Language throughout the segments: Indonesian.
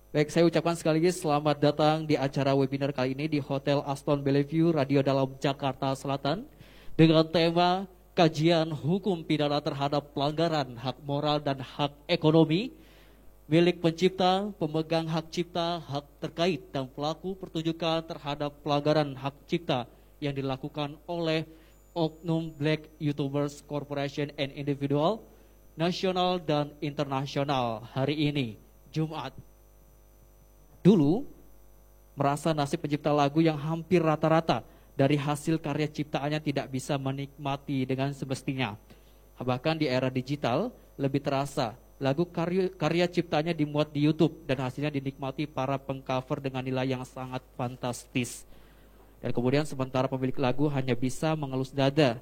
Baik, saya ucapkan sekali lagi selamat datang di acara webinar kali ini di Hotel Aston Bellevue, Radio Dalam Jakarta Selatan dengan tema kajian hukum pidana terhadap pelanggaran hak moral dan hak ekonomi milik pencipta, pemegang hak cipta, hak terkait dan pelaku pertunjukan terhadap pelanggaran hak cipta yang dilakukan oleh Oknum Black YouTubers Corporation and Individual nasional dan internasional hari ini, Jumat. Dulu, merasa nasib pencipta lagu yang hampir rata-rata dari hasil karya ciptaannya tidak bisa menikmati dengan semestinya. Bahkan di era digital, lebih terasa lagu karya ciptanya dimuat di YouTube dan hasilnya dinikmati para pengcover dengan nilai yang sangat fantastis. Dan kemudian sementara pemilik lagu hanya bisa mengelus dada.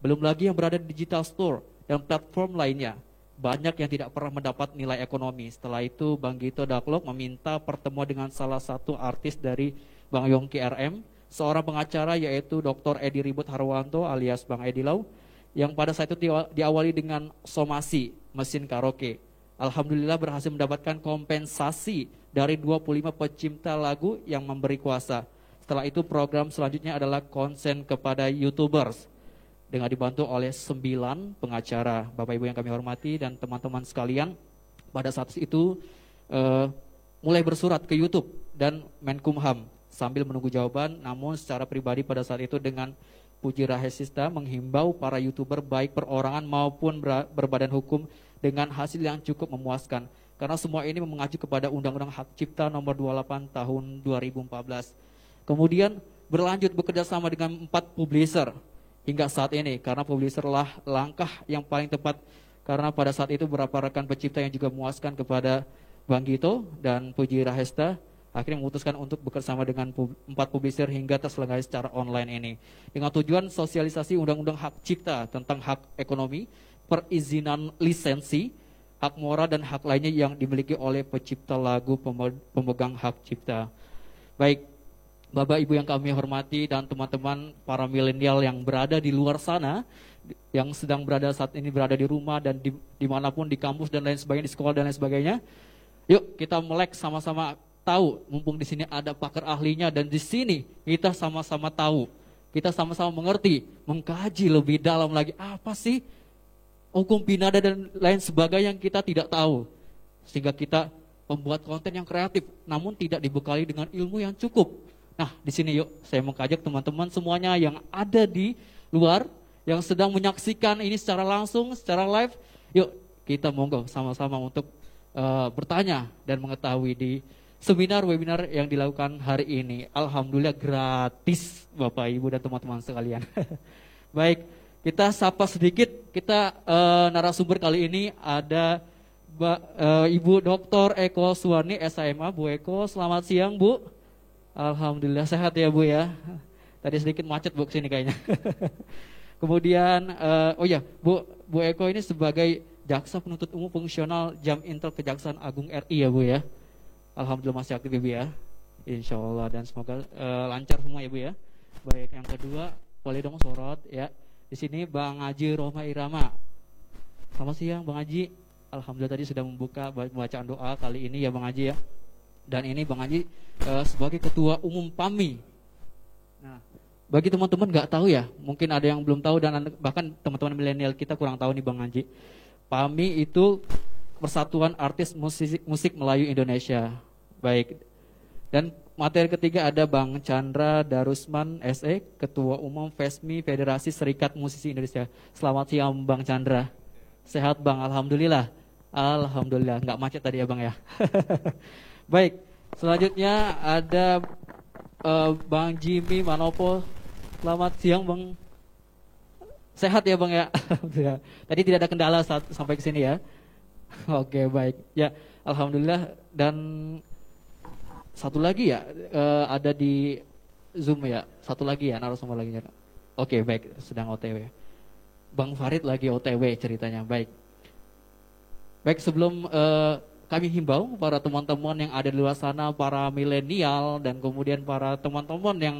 Belum lagi yang berada di digital store dan platform lainnya. Banyak yang tidak pernah mendapat nilai ekonomi. Setelah itu Bang Gito Daklok meminta pertemuan dengan salah satu artis dari Bang Yongki RM, seorang pengacara yaitu Dr. Edi Ribut Harwanto alias Bang Edi Lau, yang pada saat itu diawali dengan somasi mesin karaoke. Alhamdulillah berhasil mendapatkan kompensasi dari 25 pencipta lagu yang memberi kuasa. Setelah itu program selanjutnya adalah konsen kepada YouTubers dengan dibantu oleh 9 pengacara. Bapak Ibu yang kami hormati dan teman-teman sekalian, pada saat itu mulai bersurat ke YouTube dan Menkumham sambil menunggu jawaban. Namun secara pribadi pada saat itu dengan puji rahasista menghimbau para YouTuber baik perorangan maupun berbadan hukum dengan hasil yang cukup memuaskan. Karena semua ini mengacu kepada Undang-Undang Hak Cipta nomor 28 tahun 2014. Kemudian berlanjut bekerja sama dengan 4 publisher hingga saat ini, karena publisher lah langkah yang paling tepat, karena pada saat itu beberapa rekan pencipta yang juga memuaskan kepada Bang Gito dan Puji Rahesta akhirnya memutuskan untuk bekerjasama dengan 4 publisher hingga terselenggara secara online ini dengan tujuan sosialisasi undang-undang hak cipta tentang hak ekonomi, perizinan lisensi, hak moral dan hak lainnya yang dimiliki oleh pencipta lagu pemegang hak cipta. Baik, Bapak Ibu yang kami hormati dan teman-teman para milenial yang berada di luar sana, yang sedang berada saat ini berada di rumah dan dimanapun di kampus dan lain sebagainya, di sekolah dan lain sebagainya. Yuk kita melek sama-sama tahu, mumpung di sini ada pakar ahlinya dan di sini kita sama-sama tahu, kita sama-sama mengerti, mengkaji lebih dalam lagi apa sih hukum pidana dan lain sebagainya yang kita tidak tahu, sehingga kita membuat konten yang kreatif namun tidak dibekali dengan ilmu yang cukup. Nah, di sini yuk saya mengajak teman-teman semuanya yang ada di luar, yang sedang menyaksikan ini secara langsung, secara live, yuk kita monggo sama-sama untuk bertanya dan mengetahui di seminar webinar yang dilakukan hari ini. Alhamdulillah gratis Bapak Ibu dan teman-teman sekalian. Baik, kita sapa sedikit, kita narasumber kali ini ada Ibu Dr. Eko Suwarni SHMA. Bu Eko, selamat siang Bu. Alhamdulillah sehat ya Bu ya. Tadi sedikit macet Bu kesini kayaknya. Kemudian oh ya Bu Eko ini sebagai jaksa penuntut umum fungsional Jam Intel Kejaksaan Agung RI ya Bu ya. Alhamdulillah masih aktif ya Bu ya. Insya Allah dan semoga lancar semua ya Bu ya. Baik, yang kedua boleh dong sorot ya. Di sini Bang Haji Roma Irama. Selamat siang Bang Haji. Alhamdulillah tadi sudah membuka bacaan doa kali ini ya Bang Haji ya. Dan ini Bang Haji sebagai Ketua Umum PAMI. Nah, bagi teman-teman nggak tahu ya, mungkin ada yang belum tahu dan bahkan teman-teman milenial kita kurang tahu nih Bang Haji. PAMI itu Persatuan Artis Musik Melayu Indonesia. Baik. Dan materi ketiga ada Bang Chandra Darusman SE, Ketua Umum FESMI Federasi Serikat Musisi Indonesia. Selamat siang Bang Chandra. Sehat Bang, alhamdulillah. Alhamdulillah, nggak macet tadi ya Bang ya. Baik, selanjutnya ada Bang Jimmy Manopo. Selamat siang Bang. Sehat ya Bang ya. Tadi tidak ada kendala saat sampai ke sini ya. Oke baik. Ya alhamdulillah. Dan satu lagi ya ada di Zoom ya. Satu lagi ya narasumber lagi. Oke baik, sedang OTW. Bang Farid lagi OTW ceritanya. Baik. Baik, sebelum kami himbau para teman-teman yang ada di luar sana, para milenial dan kemudian para teman-teman yang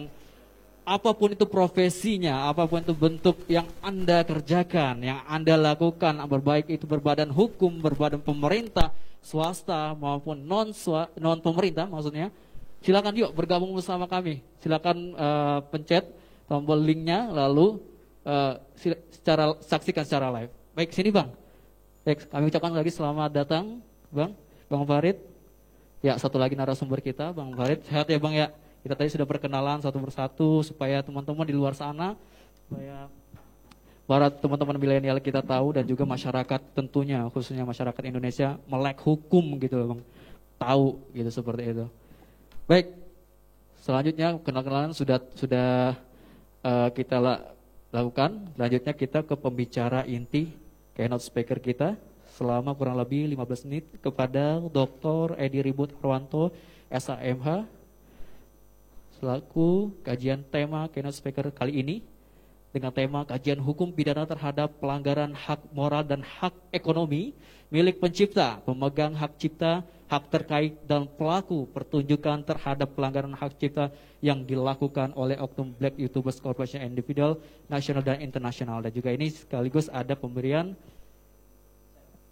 apapun itu profesinya, apapun itu bentuk yang Anda kerjakan, yang Anda lakukan, berbaik itu berbadan hukum, berbadan pemerintah, swasta maupun non pemerintah maksudnya, silakan yuk bergabung bersama kami. Silakan pencet tombol linknya lalu saksikan secara live. Baik, sini Bang. Baik, kami ucapkan lagi selamat datang Bang Farid. Ya, satu lagi narasumber kita, Bang Farid. Sehat ya Bang ya. Kita tadi sudah perkenalan satu persatu supaya teman-teman di luar sana, supaya para teman-teman milenial kita tahu dan juga masyarakat tentunya, khususnya masyarakat Indonesia melek hukum gitu Bang. Tahu gitu seperti itu. Baik, selanjutnya kenal-kenalan sudah kita lakukan. Selanjutnya kita ke pembicara inti, keynote speaker kita selama kurang lebih 15 menit kepada Dr. Edi Ribut Arwanto, SAMH, selaku kajian tema keynote speaker kali ini dengan tema kajian hukum pidana terhadap pelanggaran hak moral dan hak ekonomi milik pencipta, pemegang hak cipta, hak terkait dan pelaku pertunjukan terhadap pelanggaran hak cipta yang dilakukan oleh oknum Black YouTubers Corporation Individual nasional dan internasional. Dan juga ini sekaligus ada pemberian,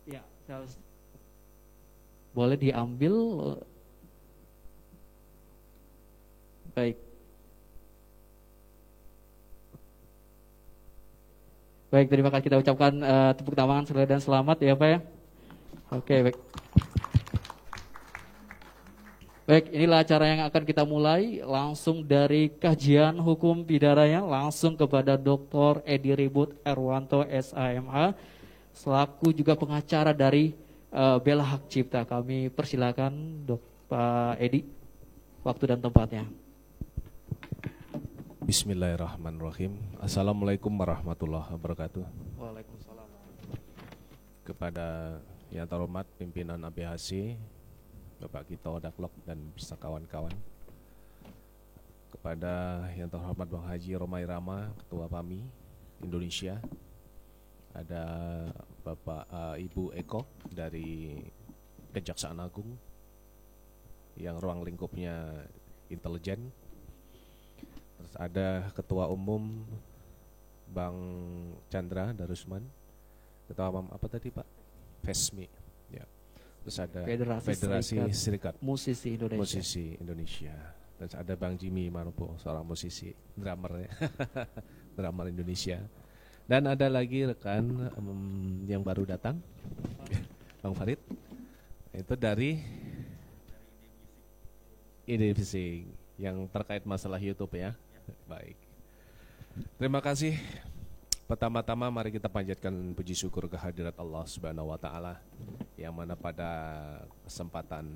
ya, boleh diambil. Baik. Baik, terima kasih kita ucapkan tepuk tangan dan selamat ya Pak ya. Oke, baik. Baik, inilah acara yang akan kita mulai langsung dari kajian hukum pidananya langsung kepada Dr. Edi Ribut Arwanto SAMH selaku juga pengacara dari Bela Hak Cipta. Kami persilakan Pak Edi, waktu dan tempatnya. Bismillahirrahmanirrahim. Assalamualaikum warahmatullahi wabarakatuh. Waalaikumsalam. Kepada yang terhormat pimpinan ABHC, Bapak Kito Daklok dan beserta kawan-kawan. Kepada yang terhormat Bang Haji Romai Rama, Ketua PAMI Indonesia. Ada Bapak Ibu Eko dari Kejaksaan Agung yang ruang lingkupnya intelijen. Terus ada Ketua Umum Bang Chandra Darusman, Ketua Umum apa tadi Pak? FESMI. Ya. Terus ada Federasi Serikat Musisi Indonesia. Terus ada Bang Jimmy Manopo, seorang musisi, drummer ya. Drummer Indonesia. Dan ada lagi rekan yang baru datang, Bang Farid. Itu dari Ide Musik yang terkait masalah YouTube ya. Baik. Terima kasih. Pertama-tama mari kita panjatkan puji syukur kehadirat Allah Subhanahu wa taala yang mana pada kesempatan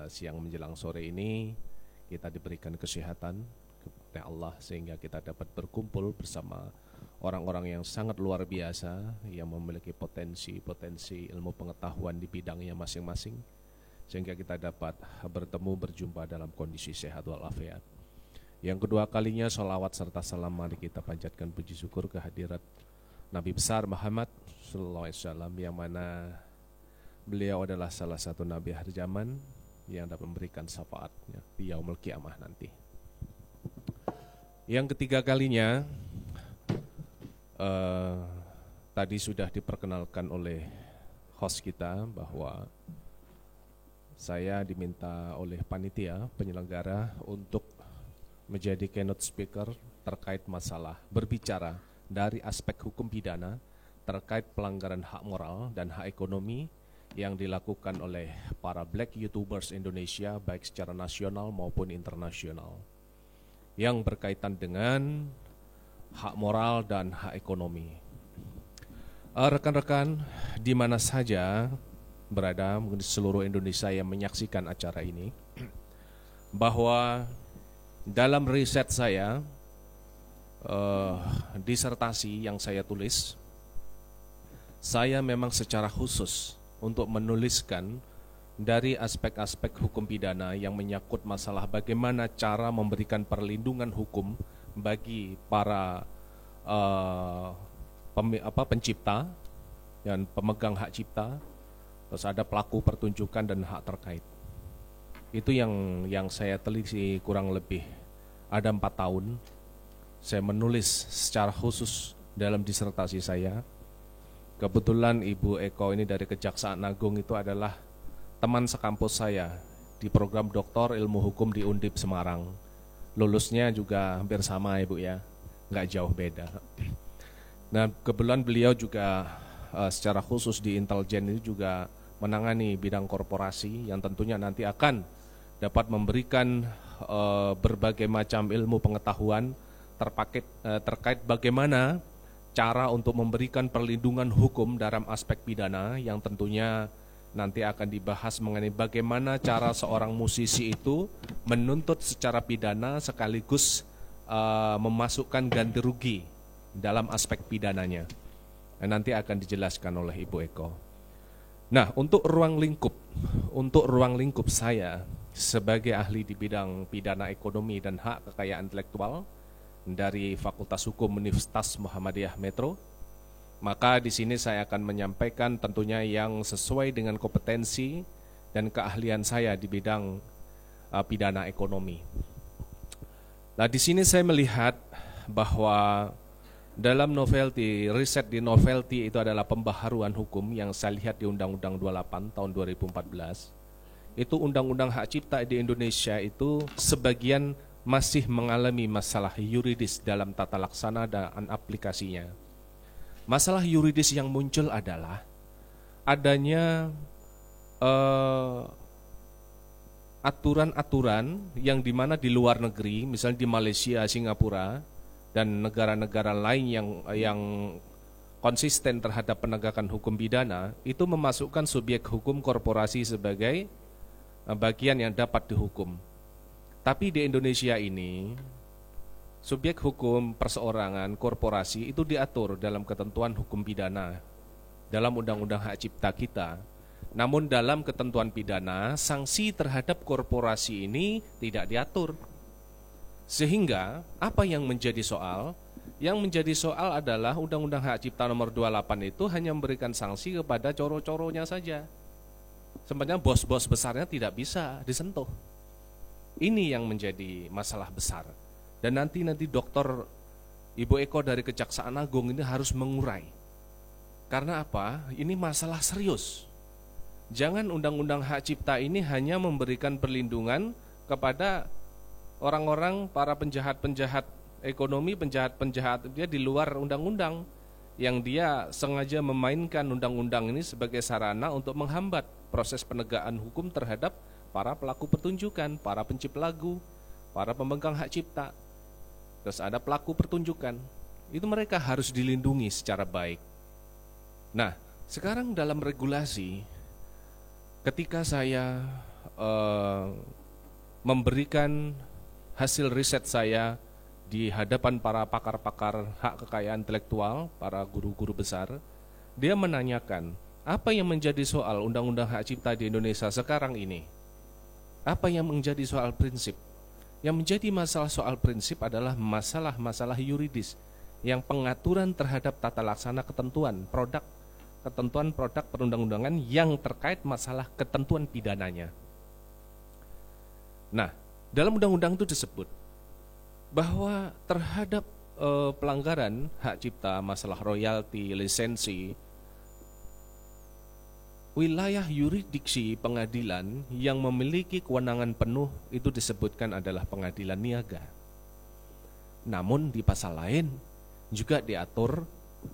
siang menjelang sore ini kita diberikan kesehatan kepada Allah sehingga kita dapat berkumpul bersama orang-orang yang sangat luar biasa yang memiliki potensi ilmu pengetahuan di bidangnya masing-masing sehingga kita dapat bertemu berjumpa dalam kondisi sehat walafiat. Yang kedua kalinya sholawat serta salam mari kita panjatkan puji syukur kehadirat Nabi besar Muhammad sallallahu alaihi wasallam yang mana beliau adalah salah satu nabi akhir zaman yang dapat memberikan syafaatnya di yaumul kiamah nanti. Yang ketiga kalinya tadi sudah diperkenalkan oleh host kita bahwa saya diminta oleh panitia penyelenggara untuk menjadi keynote speaker terkait masalah berbicara dari aspek hukum pidana terkait pelanggaran hak moral dan hak ekonomi yang dilakukan oleh para Black YouTubers Indonesia baik secara nasional maupun internasional yang berkaitan dengan hak moral dan hak ekonomi. Rekan-rekan di mana saja berada di seluruh Indonesia yang menyaksikan acara ini, bahwa dalam riset saya, disertasi yang saya tulis, saya memang secara khusus untuk menuliskan dari aspek-aspek hukum pidana yang menyangkut masalah bagaimana cara memberikan perlindungan hukum bagi para pencipta dan pemegang hak cipta, terus ada pelaku pertunjukan dan hak terkait. Itu yang saya teliti kurang lebih ada 4 tahun. Saya menulis secara khusus dalam disertasi saya. Kebetulan Ibu Eko ini dari Kejaksaan Agung itu adalah teman sekampus saya di program Doktor Ilmu Hukum di Undip Semarang. Lulusnya juga hampir sama Ibu ya, nggak jauh beda. Nah kebetulan beliau juga secara khusus di Inteljen ini juga menangani bidang korporasi yang tentunya nanti akan dapat memberikan berbagai macam ilmu pengetahuan terkait bagaimana cara untuk memberikan perlindungan hukum dalam aspek pidana, yang tentunya nanti akan dibahas mengenai bagaimana cara seorang musisi itu menuntut secara pidana sekaligus memasukkan ganti rugi dalam aspek pidananya. Nah, nanti akan dijelaskan oleh Ibu Eko. Nah, untuk ruang lingkup saya sebagai ahli di bidang pidana ekonomi dan hak kekayaan intelektual dari Fakultas Hukum Universitas Muhammadiyah Metro, maka di sini saya akan menyampaikan tentunya yang sesuai dengan kompetensi dan keahlian saya di bidang pidana ekonomi. Nah, di sini saya melihat bahwa dalam novelty, riset di novelty itu adalah pembaharuan hukum yang saya lihat di Undang-Undang 28 tahun 2014. Itu undang-undang hak cipta di Indonesia itu sebagian masih mengalami masalah yuridis dalam tata laksana dan aplikasinya. Masalah yuridis yang muncul adalah adanya aturan-aturan yang dimana di luar negeri, misalnya di Malaysia, Singapura, dan negara-negara lain yang konsisten terhadap penegakan hukum pidana, itu memasukkan subjek hukum korporasi sebagai bagian yang dapat dihukum. Tapi di Indonesia ini, subjek hukum perseorangan, korporasi itu diatur dalam ketentuan hukum pidana, dalam Undang-Undang Hak Cipta kita. Namun dalam ketentuan pidana, sanksi terhadap korporasi ini tidak diatur. Sehingga apa yang menjadi soal? Yang menjadi soal adalah Undang-Undang Hak Cipta nomor 28 itu hanya memberikan sanksi kepada coro-coronya saja. Sebenarnya bos-bos besarnya tidak bisa disentuh. Ini yang menjadi masalah besar. Dan nanti Dr. Ibu Eko dari Kejaksaan Agung ini harus mengurai. Karena apa? Ini masalah serius. Jangan Undang-Undang Hak Cipta ini hanya memberikan perlindungan kepada orang-orang, para penjahat-penjahat ekonomi, penjahat-penjahat dia di luar undang-undang, yang dia sengaja memainkan undang-undang ini sebagai sarana untuk menghambat proses penegakan hukum terhadap para pelaku pertunjukan, para pencipta lagu, para pemegang hak cipta. Terus ada pelaku pertunjukan, itu mereka harus dilindungi secara baik. Nah, sekarang dalam regulasi, ketika saya memberikan hasil riset saya di hadapan para pakar-pakar hak kekayaan intelektual, para guru-guru besar, dia menanyakan, apa yang menjadi soal Undang-Undang Hak Cipta di Indonesia sekarang ini? Apa yang menjadi soal prinsip? Yang menjadi masalah soal prinsip adalah masalah-masalah yuridis, yang pengaturan terhadap tata laksana ketentuan produk perundang-undangan yang terkait masalah ketentuan pidananya. Nah, dalam undang-undang itu disebut bahwa terhadap pelanggaran hak cipta, masalah royalti, lisensi, wilayah yurisdiksi pengadilan yang memiliki kewenangan penuh itu disebutkan adalah pengadilan niaga. Namun di pasal lain juga diatur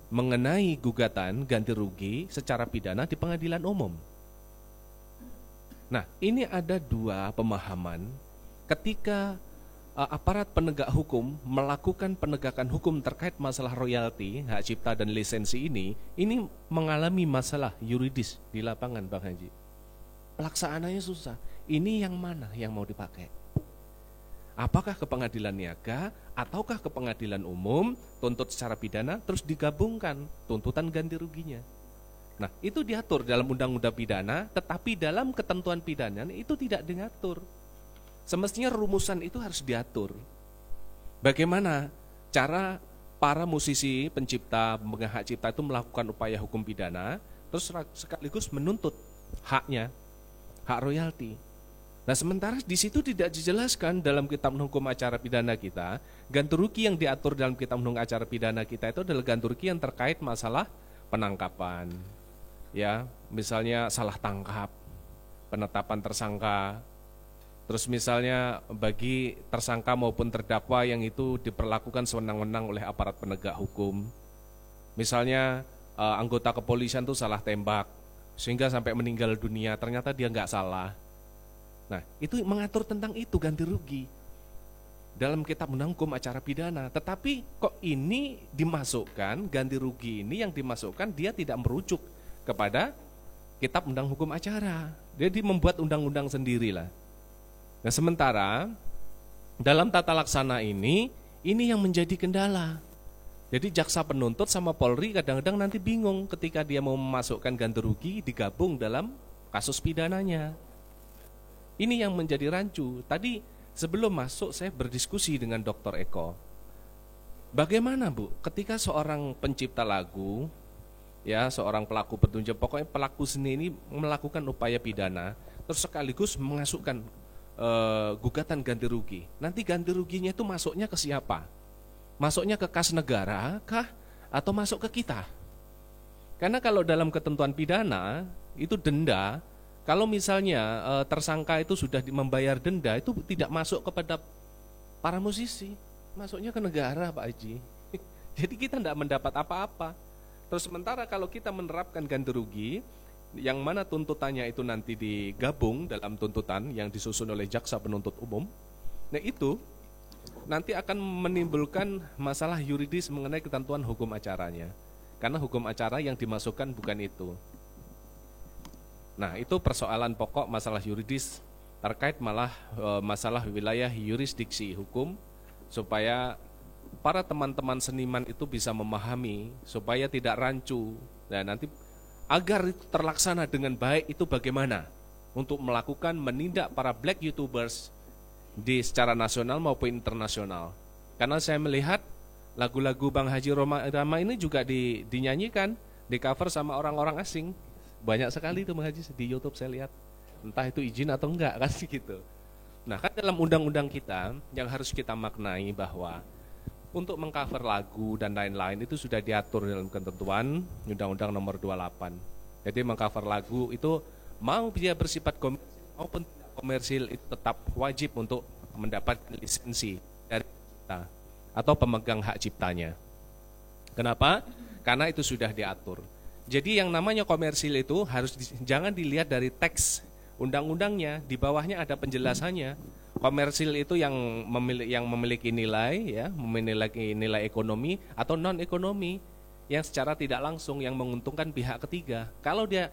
mengenai gugatan ganti rugi secara pidana di pengadilan umum. Nah, ini ada dua pemahaman ketika aparat penegak hukum melakukan penegakan hukum terkait masalah royalti, hak cipta dan lisensi ini mengalami masalah yuridis di lapangan, Bang Haji. Pelaksanaannya susah. Ini yang mana yang mau dipakai? Apakah ke pengadilan niaga ataukah ke pengadilan umum, tuntut secara pidana terus digabungkan tuntutan ganti ruginya? Nah, itu diatur dalam undang-undang pidana, tetapi dalam ketentuan pidana itu tidak diatur. Semestinya rumusan itu harus diatur. Bagaimana cara para musisi, pencipta, pemegang hak cipta itu melakukan upaya hukum pidana, terus sekaligus menuntut haknya, hak royalti. Nah, sementara di situ tidak dijelaskan dalam Kitab Hukum Acara Pidana kita, ganti rugi yang diatur dalam Kitab Hukum Acara Pidana kita itu adalah ganti rugi yang terkait masalah penangkapan. Ya, misalnya salah tangkap, penetapan tersangka. Terus misalnya bagi tersangka maupun terdakwa yang itu diperlakukan sewenang-wenang oleh aparat penegak hukum. Misalnya anggota kepolisian tuh salah tembak sehingga sampai meninggal dunia, ternyata dia nggak salah. Nah, itu mengatur tentang itu ganti rugi dalam kitab undang hukum acara pidana. Tetapi kok ini dimasukkan, ganti rugi ini yang dimasukkan dia tidak merujuk kepada kitab undang hukum acara. Jadi membuat undang-undang sendirilah. Nah, sementara dalam tata laksana ini yang menjadi kendala. Jadi jaksa penuntut sama Polri kadang-kadang nanti bingung ketika dia mau memasukkan ganti rugi digabung dalam kasus pidananya. Ini yang menjadi rancu. Tadi sebelum masuk saya berdiskusi dengan Dr. Eko. Bagaimana Bu, ketika seorang pencipta lagu, ya seorang pelaku pertunjukan, pokoknya pelaku seni ini melakukan upaya pidana, terus sekaligus mengasukkan gugatan ganti rugi. Nanti ganti ruginya itu masuknya ke siapa? Masuknya ke kas negara kah? Atau masuk ke kita? Karena kalau dalam ketentuan pidana itu denda, kalau misalnya tersangka itu sudah membayar denda, itu tidak masuk kepada para musisi, masuknya ke negara Pak Haji. Jadi kita tidak mendapat apa-apa. Terus sementara kalau kita menerapkan ganti rugi, yang mana tuntutannya itu nanti digabung dalam tuntutan yang disusun oleh jaksa penuntut umum, nah itu nanti akan menimbulkan masalah yuridis mengenai ketentuan hukum acaranya. Karena hukum acara yang dimasukkan bukan itu. Nah, itu persoalan pokok masalah yuridis terkait malah masalah wilayah yurisdiksi hukum, supaya para teman-teman seniman itu bisa memahami, supaya tidak rancu. Dan nanti agar itu terlaksana dengan baik itu bagaimana untuk melakukan menindak para black YouTubers di secara nasional maupun internasional. Karena saya melihat lagu-lagu Bang Haji Rama ini juga dinyanyikan, di cover sama orang-orang asing. Banyak sekali itu Bang Haji di YouTube saya lihat. Entah itu izin atau enggak kan gitu. Nah, kan dalam undang-undang kita yang harus kita maknai bahwa untuk mengcover lagu dan lain-lain itu sudah diatur dalam ketentuan Undang-Undang Nomor 28. Jadi mengcover lagu itu mau dia bersifat komersil maupun komersil itu tetap wajib untuk mendapat lisensi dari kita atau pemegang hak ciptanya. Kenapa? Karena itu sudah diatur. Jadi yang namanya komersil itu jangan dilihat dari teks undang-undangnya, di bawahnya ada penjelasannya. Komersil itu yang memiliki nilai, ya, memiliki nilai ekonomi atau non ekonomi yang secara tidak langsung yang menguntungkan pihak ketiga. Kalau dia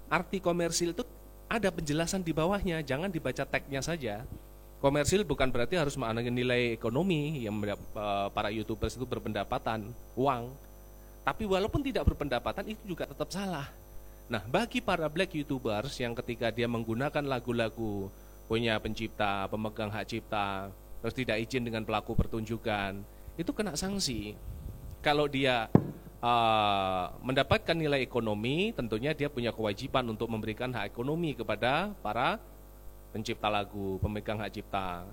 arti komersil itu ada penjelasan di bawahnya, jangan dibaca teksnya saja. Komersil bukan berarti harus mengenai nilai ekonomi yang para YouTubers itu berpendapatan uang. Tapi walaupun tidak berpendapatan itu juga tetap salah. Nah, bagi para black YouTubers yang ketika dia menggunakan lagu-lagu punya pencipta, pemegang hak cipta, terus tidak izin dengan pelaku pertunjukan, itu kena sanksi. Kalau dia mendapatkan nilai ekonomi, tentunya dia punya kewajiban untuk memberikan hak ekonomi kepada para pencipta lagu, pemegang hak cipta,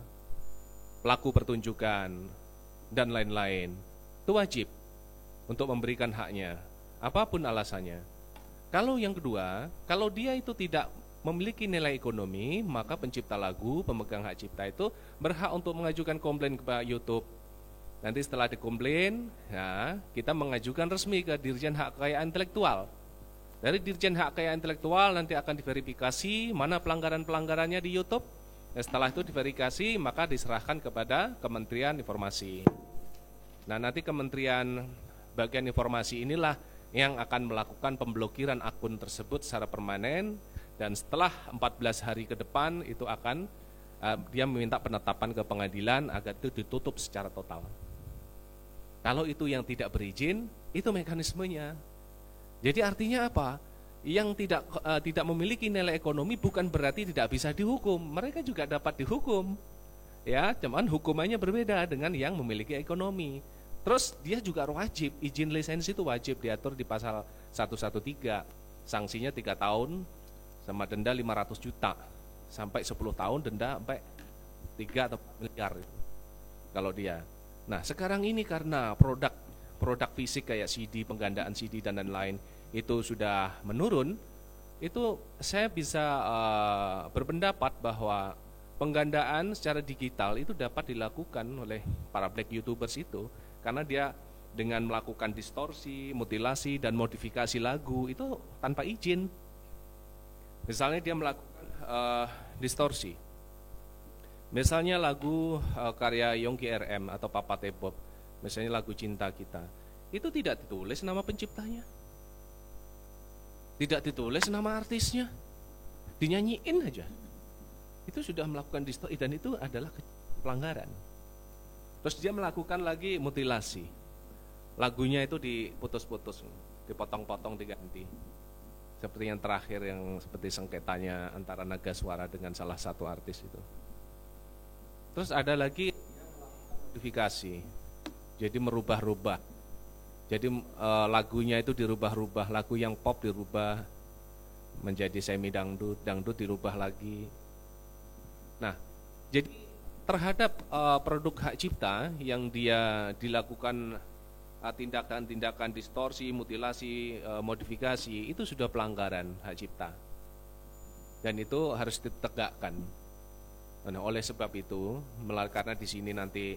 pelaku pertunjukan, dan lain-lain. Itu wajib untuk memberikan haknya, apapun alasannya. Kalau yang kedua, kalau dia itu tidak memiliki nilai ekonomi, maka pencipta lagu, pemegang hak cipta itu berhak untuk mengajukan komplain ke YouTube. Nanti setelah dikomplain, ya, kita mengajukan resmi ke Dirjen Hak Kekayaan Intelektual. Dari Dirjen Hak Kekayaan Intelektual nanti akan diverifikasi mana pelanggaran-pelanggarannya di YouTube. Dan setelah itu diverifikasi, maka diserahkan kepada Kementerian Informasi. Nah, nanti Kementerian Bagian Informasi inilah yang akan melakukan pemblokiran akun tersebut secara permanen. Dan setelah 14 hari ke depan itu akan dia meminta penetapan ke pengadilan agar itu ditutup secara total. Kalau itu yang tidak berizin, itu mekanismenya. Jadi artinya apa? Yang tidak memiliki nilai ekonomi bukan berarti tidak bisa dihukum. Mereka juga dapat dihukum. Ya, cuman hukumannya berbeda dengan yang memiliki ekonomi. Terus dia juga wajib, izin lisensi itu wajib diatur di pasal 113. Sanksinya 3 tahun sama denda 500 juta sampai 10 tahun denda sampai 3 atau 4 miliar itu. Kalau dia. Nah, sekarang ini karena produk fisik kayak CD, penggandaan CD dan lain-lain itu sudah menurun, itu saya bisa berpendapat bahwa penggandaan secara digital itu dapat dilakukan oleh para black YouTubers itu, karena dia dengan melakukan distorsi, mutilasi, dan modifikasi lagu itu tanpa izin. Misalnya dia melakukan distorsi, misalnya lagu karya Yongki RM atau Papa T-pop, misalnya lagu Cinta Kita, itu tidak ditulis nama penciptanya, tidak ditulis nama artisnya, dinyanyiin aja. Itu sudah melakukan distorsi dan itu adalah pelanggaran. Terus dia melakukan lagi mutilasi, lagunya itu diputus-putus, dipotong-potong, diganti. Seperti yang terakhir yang seperti sengketanya antara Naga Suara dengan salah satu artis itu. Terus ada lagi modifikasi, jadi merubah-rubah. Jadi lagunya itu dirubah-rubah, lagu yang pop dirubah menjadi semi dangdut, dangdut dirubah lagi. Nah, jadi terhadap produk hak cipta yang dia dilakukan tindakan-tindakan distorsi, mutilasi, modifikasi, itu sudah pelanggaran hak cipta. Dan itu harus ditegakkan. Nah, oleh sebab itu, karena di sini nanti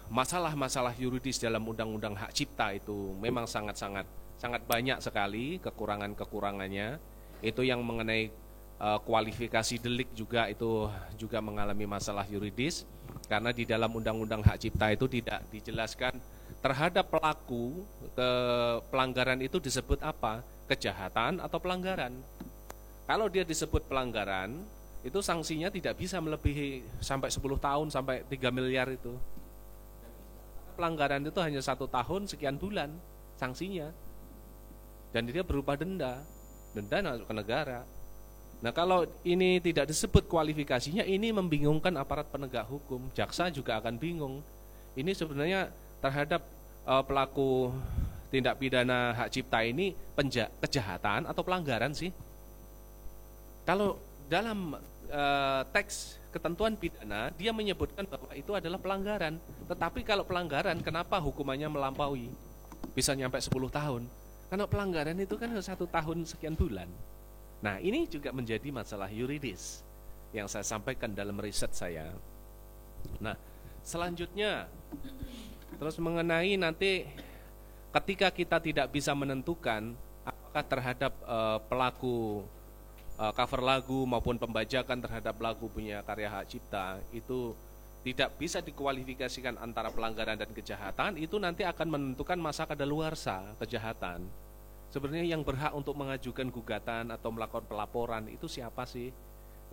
masalah-masalah yuridis dalam undang-undang hak cipta itu memang sangat banyak sekali kekurangan-kekurangannya. Itu yang mengenai kualifikasi delik juga itu juga mengalami masalah yuridis, karena di dalam undang-undang hak cipta itu tidak dijelaskan terhadap pelaku pelanggaran itu disebut apa, kejahatan atau pelanggaran. Kalau dia disebut pelanggaran, itu sanksinya tidak bisa melebihi sampai 10 tahun sampai 3 miliar itu. Pelanggaran itu hanya 1 tahun sekian bulan sanksinya, dan dia berupa denda ke negara. Nah, kalau ini tidak disebut kualifikasinya, ini membingungkan aparat penegak hukum. Jaksa juga akan bingung. Ini sebenarnya terhadap pelaku tindak pidana hak cipta ini kejahatan atau pelanggaran sih? Kalau dalam teks ketentuan pidana dia menyebutkan bahwa itu adalah pelanggaran. Tetapi kalau pelanggaran, kenapa hukumannya melampaui? Bisa nyampe 10 tahun. Karena pelanggaran itu kan 1 tahun sekian bulan. Nah, ini juga menjadi masalah yuridis yang saya sampaikan dalam riset saya. Nah, selanjutnya terus mengenai nanti ketika kita tidak bisa menentukan apakah terhadap pelaku cover lagu maupun pembajakan terhadap lagu punya karya hak cipta itu tidak bisa dikualifikasikan antara pelanggaran dan kejahatan, itu nanti akan menentukan masa kadaluarsa kejahatan. Sebenarnya yang berhak untuk mengajukan gugatan atau melakukan pelaporan itu siapa sih?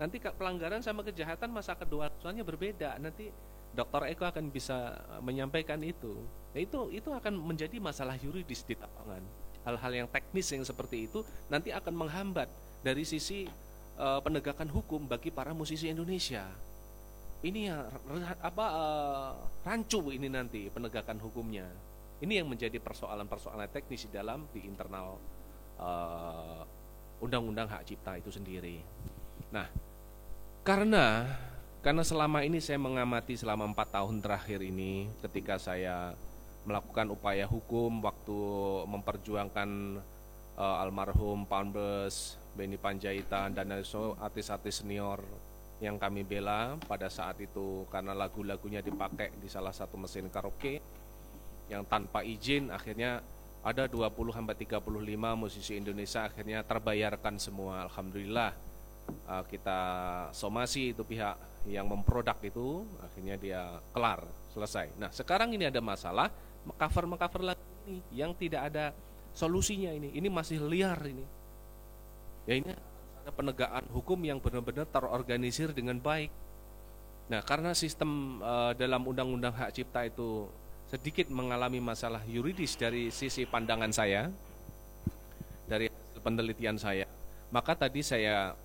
Nanti pelanggaran sama kejahatan masa kedaluarsanya berbeda. Nanti Dr. Eko akan bisa menyampaikan itu. Nah, itu akan menjadi masalah yuridis di lapangan. Hal-hal yang teknis yang seperti itu nanti akan menghambat dari sisi penegakan hukum bagi para musisi Indonesia. Ini ya rancu ini nanti penegakan hukumnya. Ini yang menjadi persoalan-persoalan teknis di internal undang-undang hak cipta itu sendiri. Nah, karena selama ini saya mengamati selama 4 tahun terakhir ini, ketika saya melakukan upaya hukum waktu memperjuangkan almarhum Panbes, Benny Panjaitan, dan artis-artis senior yang kami bela pada saat itu, karena lagu-lagunya dipakai di salah satu mesin karaoke yang tanpa izin, akhirnya ada 20-35 musisi Indonesia akhirnya terbayarkan semua. Alhamdulillah, kita somasi itu pihak yang memproduk itu, akhirnya dia kelar, selesai. Nah, sekarang ini ada masalah mengcover lagu ini yang tidak ada solusinya. Ini masih liar ini. Ya, ini ada penegakan hukum yang benar-benar terorganisir dengan baik. Nah, karena sistem dalam undang-undang hak cipta itu sedikit mengalami masalah yuridis dari sisi pandangan saya, dari hasil penelitian saya, maka tadi saya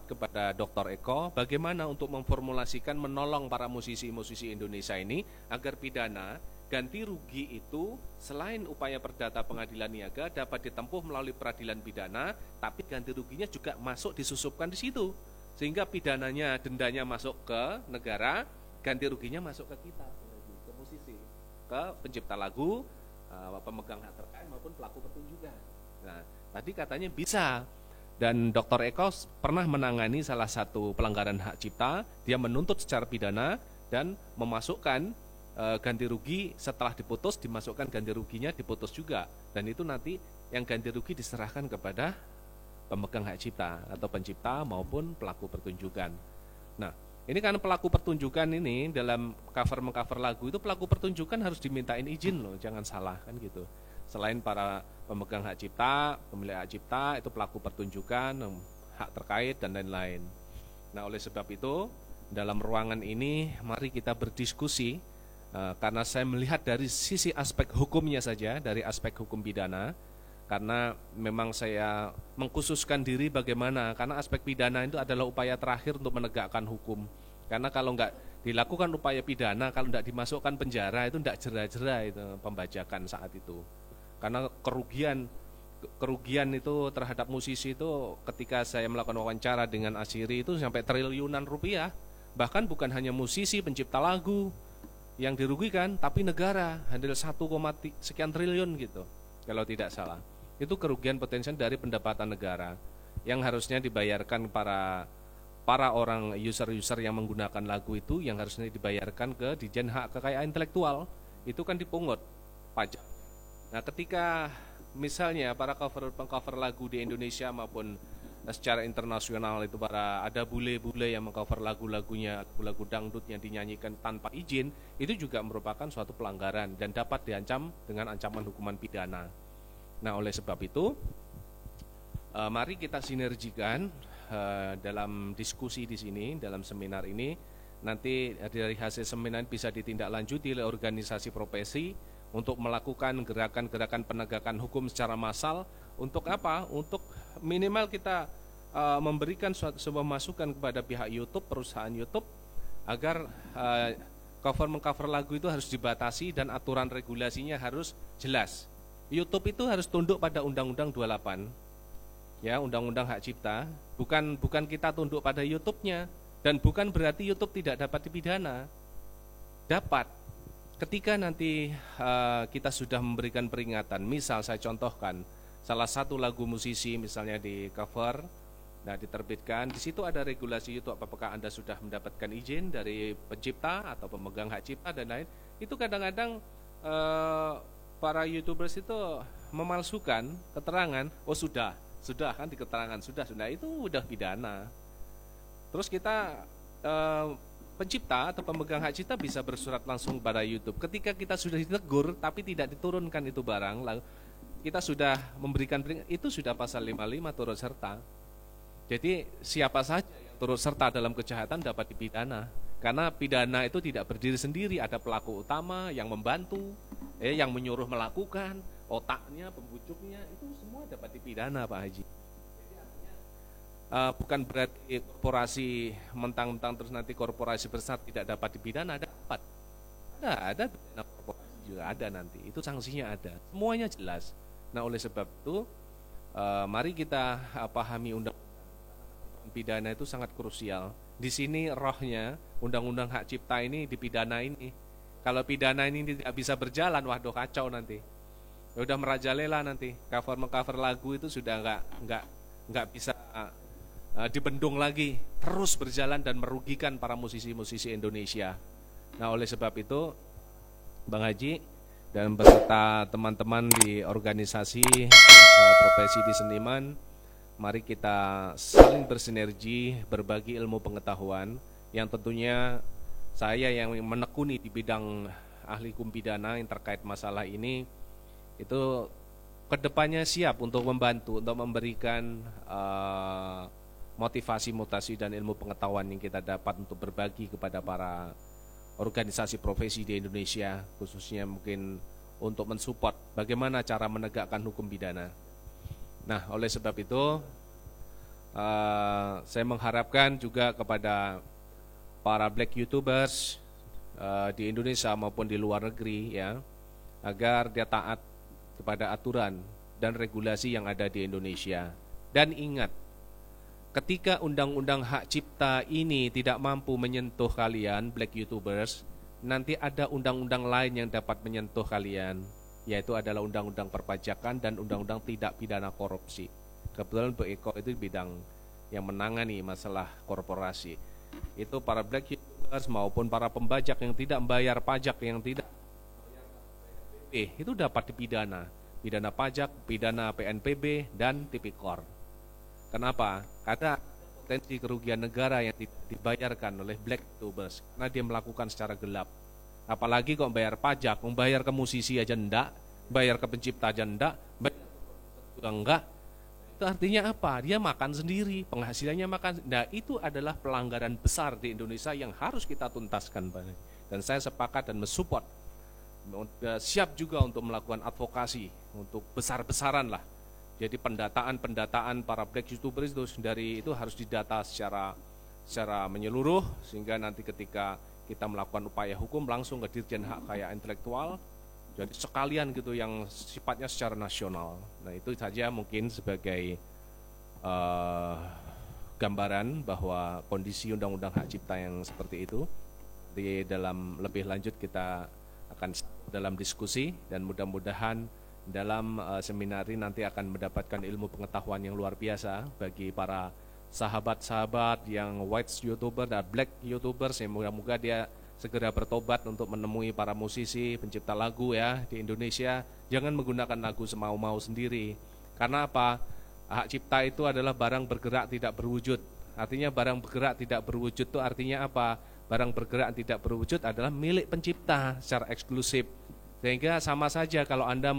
kepada Dr. Eko bagaimana untuk memformulasikan menolong para musisi-musisi Indonesia ini agar pidana ganti rugi itu selain upaya perdata pengadilan niaga dapat ditempuh melalui peradilan pidana, tapi ganti ruginya juga masuk disusupkan di situ, sehingga pidananya, dendanya masuk ke negara, ganti ruginya masuk ke kita, ke musisi, ke pencipta lagu, pemegang hak terkait maupun pelaku pertunjukan. Nah, Tadi katanya bisa. Dan Dr. Eko pernah menangani salah satu pelanggaran hak cipta, dia menuntut secara pidana dan memasukkan ganti rugi setelah diputus, dimasukkan ganti ruginya, diputus juga. Dan itu nanti yang ganti rugi diserahkan kepada pemegang hak cipta atau pencipta maupun pelaku pertunjukan. Nah, ini kan pelaku pertunjukan ini dalam cover-mengcover lagu itu pelaku pertunjukan harus dimintain izin loh, jangan salah kan gitu. Selain para pemegang hak cipta, pemilik hak cipta, itu pelaku pertunjukan, hak terkait dan lain-lain. Nah, oleh sebab itu dalam ruangan ini mari kita berdiskusi karena saya melihat dari sisi aspek hukumnya saja, dari aspek hukum pidana. Karena memang saya mengkhususkan diri bagaimana, karena aspek pidana itu adalah upaya terakhir untuk menegakkan hukum. Karena kalau enggak dilakukan upaya pidana, kalau enggak dimasukkan penjara itu enggak jera-jera itu pembajakan saat itu. Karena kerugian itu terhadap musisi itu ketika saya melakukan wawancara dengan Asyiri itu sampai triliunan rupiah. Bahkan bukan hanya musisi pencipta lagu yang dirugikan, tapi negara handal 1, sekian triliun gitu kalau tidak salah. Itu kerugian potensial dari pendapatan negara yang harusnya dibayarkan para orang user-user yang menggunakan lagu itu, yang harusnya dibayarkan ke Ditjen Hak Kekayaan Intelektual. Itu kan dipungut pajak. Nah, ketika misalnya para pengcover lagu di Indonesia maupun secara internasional itu ada bule-bule yang mengcover lagu-lagunya, lagu dangdut yang dinyanyikan tanpa izin, itu juga merupakan suatu pelanggaran dan dapat diancam dengan ancaman hukuman pidana. Nah, oleh sebab itu mari kita sinergikan dalam diskusi di sini, dalam seminar ini. Nanti dari hasil seminar bisa ditindaklanjuti oleh organisasi profesi untuk melakukan gerakan-gerakan penegakan hukum secara massal. Untuk apa? Untuk minimal kita memberikan sebuah masukan kepada pihak YouTube, perusahaan YouTube, agar mengcover lagu itu harus dibatasi dan aturan regulasinya harus jelas. YouTube itu harus tunduk pada Undang-Undang 28, ya, Undang-Undang Hak Cipta. Bukan kita tunduk pada YouTube-nya, dan bukan berarti YouTube tidak dapat dipidana. Dapat. Ketika nanti kita sudah memberikan peringatan, misal saya contohkan salah satu lagu musisi misalnya di cover, nah diterbitkan, di situ ada regulasi YouTube, apakah Anda sudah mendapatkan izin dari pencipta atau pemegang hak cipta dan lain. Itu kadang-kadang para YouTubers itu memalsukan keterangan, oh sudah kan di keterangan sudah itu udah pidana. Terus kita pencipta atau pemegang hak cipta bisa bersurat langsung pada YouTube. Ketika kita sudah ditegur tapi tidak diturunkan itu barang, lalu kita sudah memberikan peringatan, itu sudah pasal 55 turut serta. Jadi siapa saja yang turut serta dalam kejahatan dapat dipidana. Karena pidana itu tidak berdiri sendiri, ada pelaku utama yang membantu, yang menyuruh melakukan, otaknya, pembujuknya, itu semua dapat dipidana, Pak Haji. Bukan berarti korporasi mentang-mentang terus nanti korporasi besar tidak dapat dipidana, dapat. Ada pidana korporasi juga ada nanti, itu sanksinya ada, semuanya jelas. Nah, oleh sebab itu mari kita pahami undang-undang pidana itu sangat krusial. Di sini rohnya undang-undang hak cipta ini dipidana ini. Kalau pidana ini tidak bisa berjalan, waduh kacau nanti. Udah merajalela nanti. Cover lagu itu sudah nggak bisa dibendung lagi, terus berjalan dan merugikan para musisi-musisi Indonesia. Nah, oleh sebab itu Bang Haji dan beserta teman-teman di organisasi profesi di seniman, mari kita saling bersinergi, berbagi ilmu pengetahuan yang tentunya saya yang menekuni di bidang ahli hukum pidana yang terkait masalah ini itu kedepannya siap untuk membantu, untuk memberikan motivasi dan ilmu pengetahuan yang kita dapat untuk berbagi kepada para organisasi profesi di Indonesia, khususnya mungkin untuk mensupport bagaimana cara menegakkan hukum pidana. Nah, oleh sebab itu saya mengharapkan juga kepada para black YouTubers di Indonesia maupun di luar negeri, ya, agar dia taat kepada aturan dan regulasi yang ada di Indonesia. Dan ingat, ketika undang-undang hak cipta ini tidak mampu menyentuh kalian black YouTubers, nanti ada undang-undang lain yang dapat menyentuh kalian. yaitu adalah undang-undang perpajakan dan undang-undang tidak pidana korupsi. Kebetulan Bu Eko itu bidang yang menangani masalah korporasi. Itu para black YouTubers maupun para pembajak yang tidak membayar pajak, yang tidak itu dapat dipidana, pidana pajak, pidana PNPB, dan tipikor. Kenapa? Karena potensi kerugian negara yang tidak dibayarkan oleh black YouTubers karena dia melakukan secara gelap. Apalagi kok membayar pajak, membayar ke musisi aja enggak, bayar ke pencipta aja enggak, bayar juga enggak. Itu artinya apa? Dia makan sendiri, penghasilannya makan. Nah, itu adalah pelanggaran besar di Indonesia yang harus kita tuntaskan. Dan saya sepakat dan mensupport, siap juga untuk melakukan advokasi untuk besar-besaran lah. Jadi pendataan para black YouTubers itu harus didata secara menyeluruh, sehingga nanti ketika kita melakukan upaya hukum langsung ke Dirjen Hak Kekayaan Intelektual, jadi sekalian gitu yang sifatnya secara nasional. Nah, itu saja mungkin sebagai gambaran bahwa kondisi Undang-Undang Hak Cipta yang seperti itu. Di dalam lebih lanjut kita akan dalam diskusi, dan mudah-mudahan dalam seminar ini nanti akan mendapatkan ilmu pengetahuan yang luar biasa bagi para sahabat-sahabat yang white YouTuber dan black YouTubers, yang moga-moga dia segera bertobat untuk menemui para musisi pencipta lagu ya di Indonesia. Jangan menggunakan lagu semau-mau sendiri. Karena apa? Hak cipta itu adalah barang bergerak tidak berwujud. Artinya barang bergerak tidak berwujud itu artinya apa? Barang bergerak tidak berwujud adalah milik pencipta secara eksklusif. Sehingga sama saja kalau Anda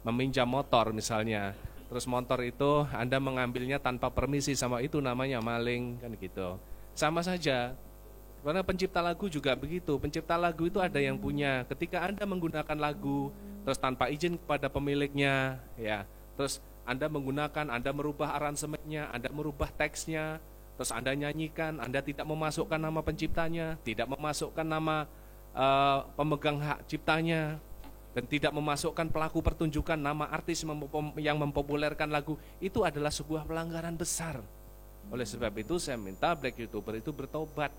meminjam motor misalnya, terus motor itu Anda mengambilnya tanpa permisi, sama itu namanya maling, kan gitu. Sama saja, karena pencipta lagu juga begitu. Pencipta lagu itu ada yang punya. Ketika Anda menggunakan lagu terus tanpa izin kepada pemiliknya, ya, terus Anda merubah aransemennya, Anda merubah teksnya, terus Anda nyanyikan, Anda tidak memasukkan nama penciptanya, tidak memasukkan nama pemegang hak ciptanya, dan tidak memasukkan pelaku pertunjukan, nama artis yang mempopulerkan lagu, itu adalah sebuah pelanggaran besar. Oleh sebab itu saya minta black YouTuber itu bertobat.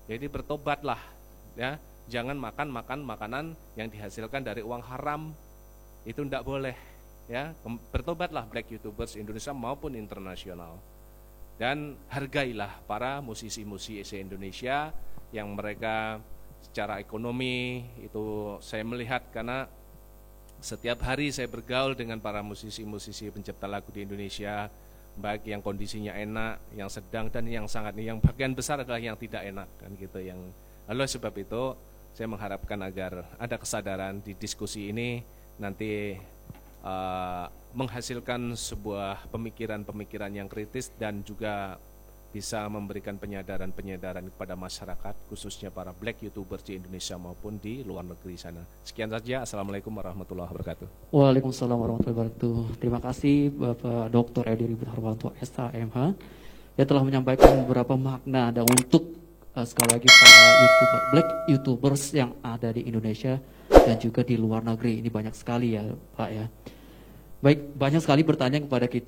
Jadi bertobatlah, ya, jangan makan makanan yang dihasilkan dari uang haram, itu tidak boleh, ya. Bertobatlah black YouTubers Indonesia maupun internasional, dan hargailah para musisi-musisi Indonesia yang mereka secara ekonomi itu saya melihat, karena setiap hari saya bergaul dengan para musisi-musisi pencipta lagu di Indonesia, baik yang kondisinya enak, yang sedang, dan yang bagian besar adalah yang tidak enak, kan gitu. Oleh sebab itu saya mengharapkan agar ada kesadaran di diskusi ini nanti menghasilkan sebuah pemikiran-pemikiran yang kritis dan juga bisa memberikan penyadaran kepada masyarakat, khususnya para black YouTubers di Indonesia maupun di luar negeri sana. Sekian saja. Assalamualaikum warahmatullahi wabarakatuh. Waalaikumsalam warahmatullahi wabarakatuh. Terima kasih Bapak Dr. Edi Ribut Harwanto, SHMH, yang telah menyampaikan beberapa makna dan untuk sekali lagi para black YouTubers yang ada di Indonesia dan juga di luar negeri. Ini banyak sekali ya Pak ya. Baik, banyak sekali pertanyaan kepada kita.